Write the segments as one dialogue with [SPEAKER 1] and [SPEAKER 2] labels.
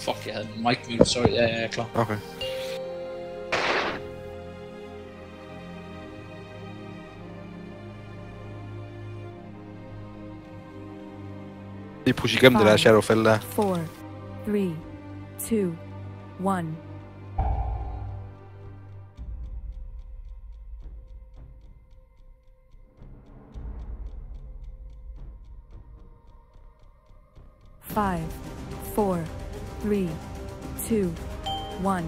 [SPEAKER 1] Fuck, jeg havde mic mute, sorry, ja, jeg er klar.
[SPEAKER 2] Okay. Vi pusher igennem det der Shadowfell der.
[SPEAKER 3] 4, 3, 2, 1. Five, 4, 3, 2, 1.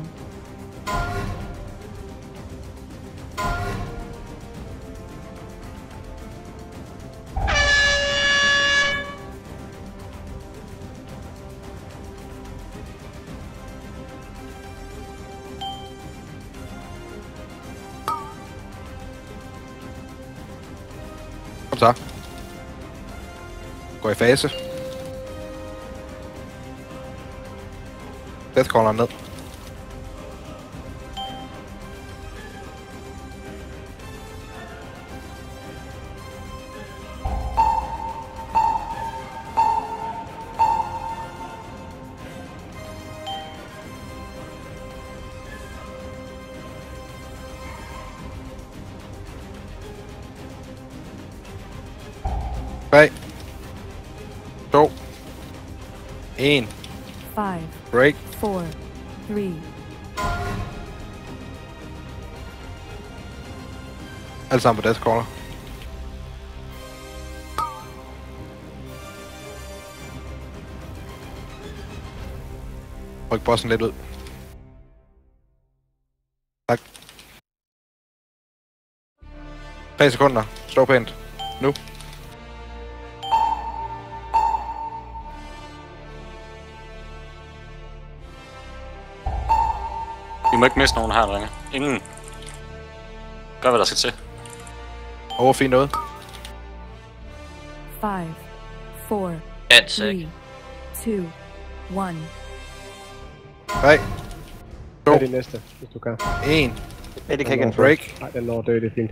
[SPEAKER 2] Kom så. Går i fase. Deathcaller ned. Tre. 2. 1.
[SPEAKER 3] 5,
[SPEAKER 2] Break.
[SPEAKER 3] 4, 3.
[SPEAKER 2] Alle sammen på Deathcaller. Ryk bossen lidt ud. Tak. 3 sekunder. Stå pænt. Nu.
[SPEAKER 4] Vi må ikke miste nogen her, drenge. Ingen. Gør, hvad der skal til.
[SPEAKER 2] Overfint noget.
[SPEAKER 3] 5, 4,
[SPEAKER 5] And
[SPEAKER 3] 3, 2, 1.
[SPEAKER 2] 3.
[SPEAKER 6] Hvad er det næste, hvis du kan?
[SPEAKER 2] 1.
[SPEAKER 7] Det kan ikke
[SPEAKER 2] Break.
[SPEAKER 6] Nej, den når død, det er fint.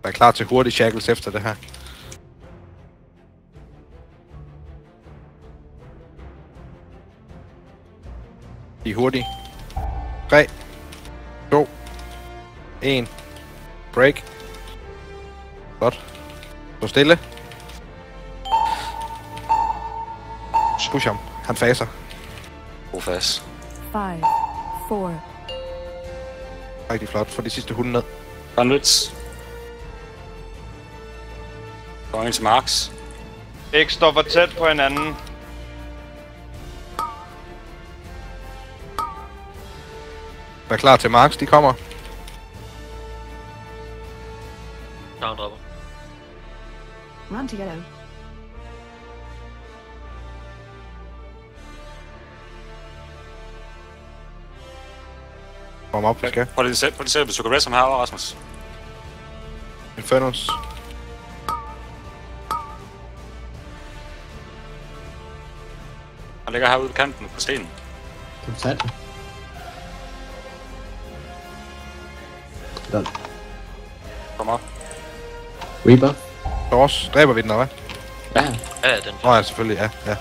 [SPEAKER 2] Jeg er klar til hurtig shackles efter det her. De er hurtige. 3. 2. 1. Break. Godt. Stå stille. Push ham. Han faser.
[SPEAKER 4] God fast.
[SPEAKER 3] 5, 4,
[SPEAKER 2] Rigtig flot. Få de sidste hunde ned.
[SPEAKER 4] Convits. Går ind til Max.
[SPEAKER 7] Ikke står for tæt på hinanden.
[SPEAKER 2] Vær klar til Marks. De kommer.
[SPEAKER 5] Downdropper.
[SPEAKER 8] Run to yellow.
[SPEAKER 2] Kom op, vi skal.
[SPEAKER 4] Prøv lige at se, hvis du kan rest ham herovre, Rasmus.
[SPEAKER 2] Infernus.
[SPEAKER 4] Han ligger herude ved kanten på stenen.
[SPEAKER 9] Kan du tage den? Sådan.
[SPEAKER 4] Kom op.
[SPEAKER 9] Reaper.
[SPEAKER 2] Dors. Dræber vi den, eller hvad?
[SPEAKER 9] Ja.
[SPEAKER 5] Ja, den.
[SPEAKER 2] Nå ja, selvfølgelig. Ja, ja.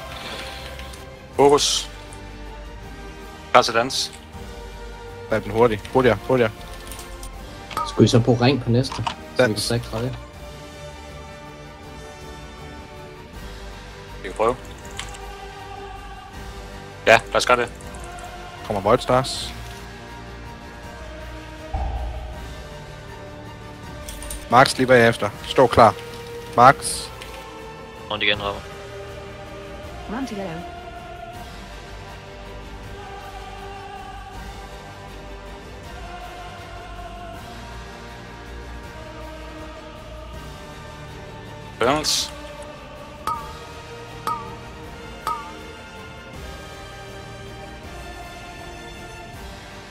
[SPEAKER 4] Fokus. Klar til dans.
[SPEAKER 2] Dræb den hurtigt. Hurtigere, hurtigere.
[SPEAKER 9] Skulle I så på ring på næste? Så vi kan
[SPEAKER 2] Dans.
[SPEAKER 9] sække fra det.
[SPEAKER 4] Vi kan prøve. Ja, lad os gøre det.
[SPEAKER 2] Kommer Void Stars. Max lige bagefter. Stå klar. Max.
[SPEAKER 5] Rundt igen, Robber.
[SPEAKER 8] Run to yellow.
[SPEAKER 4] Burnals.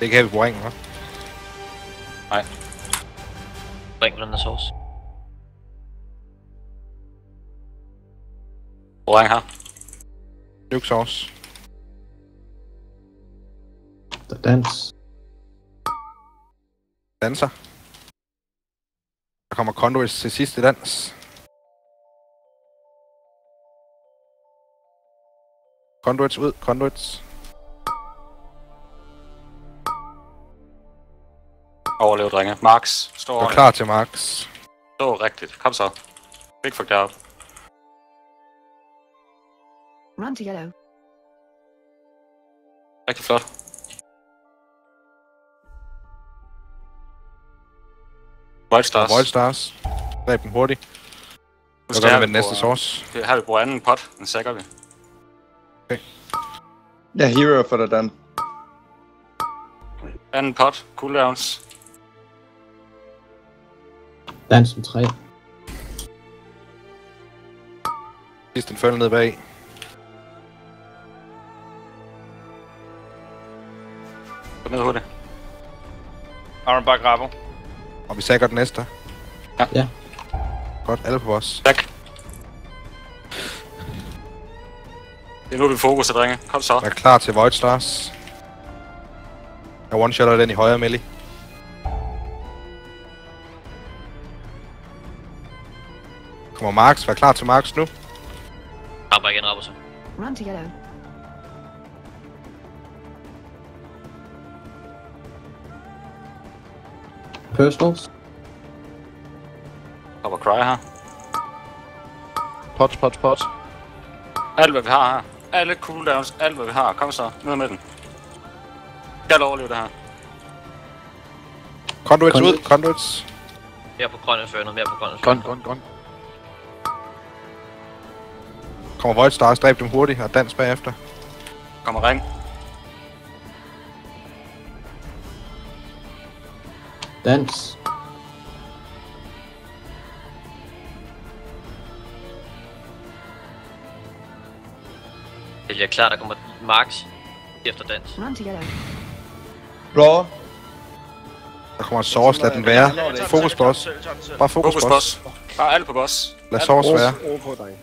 [SPEAKER 2] Det kan vi på ringen, hva'?
[SPEAKER 4] Nej.
[SPEAKER 5] Ring på den der source.
[SPEAKER 4] Hvor her?
[SPEAKER 2] Nuke Source.
[SPEAKER 9] Der dans.
[SPEAKER 2] Danser. Der kommer Conduits til sidste dans. Conduits ud, Conduits.
[SPEAKER 4] Overlev, drenge. Max, stå
[SPEAKER 2] Gør
[SPEAKER 4] ordentligt.
[SPEAKER 2] klar til Max.
[SPEAKER 4] Stå rigtigt. Kom så. Big fuck derop.
[SPEAKER 8] Run to yellow.
[SPEAKER 4] Rigtig flot. White Stars.
[SPEAKER 2] Void Stars. Dræb dem hurtigt.
[SPEAKER 4] Nu
[SPEAKER 2] Så gør vi med den næste source.
[SPEAKER 4] Her vi bruger anden pot. Den sækker vi.
[SPEAKER 7] Jeg er hero for dig, Dan.
[SPEAKER 4] Anden pot. Cooldowns.
[SPEAKER 9] Dans som 3.
[SPEAKER 2] Sidst Infernal ned bag.
[SPEAKER 4] Gå ned hurtigt.
[SPEAKER 7] Iron bare grabo.
[SPEAKER 2] Og vi sækker den næste.
[SPEAKER 9] Ja.
[SPEAKER 2] Godt, alle på os.
[SPEAKER 4] Tak. Det er nu, vi fokuser, drenge. Kom så.
[SPEAKER 2] Vær klar til Void Stars. Jeg one-shotter den i højre, Melly. Kommer Marks. Vær klar til Marks nu.
[SPEAKER 5] Ramper igen, ramper så.
[SPEAKER 8] Run to yellow.
[SPEAKER 9] Personals.
[SPEAKER 4] Kommer Cry her.
[SPEAKER 1] Pot.
[SPEAKER 4] Alt hvad vi har her. Alle cooldowns. Alt hvad vi har. Kom så. Ned med den. Jeg overleve det her.
[SPEAKER 2] Conduits ud, Conduits.
[SPEAKER 5] Mere på grøn Inferno, mere på grøn Inferno.
[SPEAKER 1] Grøn.
[SPEAKER 2] Kommer Void Stars, dræb dem hurtigt og dans bagefter.
[SPEAKER 4] Kommer ring.
[SPEAKER 9] Dans.
[SPEAKER 5] Det er klar, der kommer Max efter dans.
[SPEAKER 8] Run to yellow.
[SPEAKER 7] Raw.
[SPEAKER 2] Der kommer Source, lad den være. Fokus på os. Bare fokus
[SPEAKER 4] Fokus
[SPEAKER 2] på
[SPEAKER 4] på
[SPEAKER 2] os.
[SPEAKER 4] os. Bare alt på boss.
[SPEAKER 2] Lad Source være.
[SPEAKER 6] Ro på, dreng.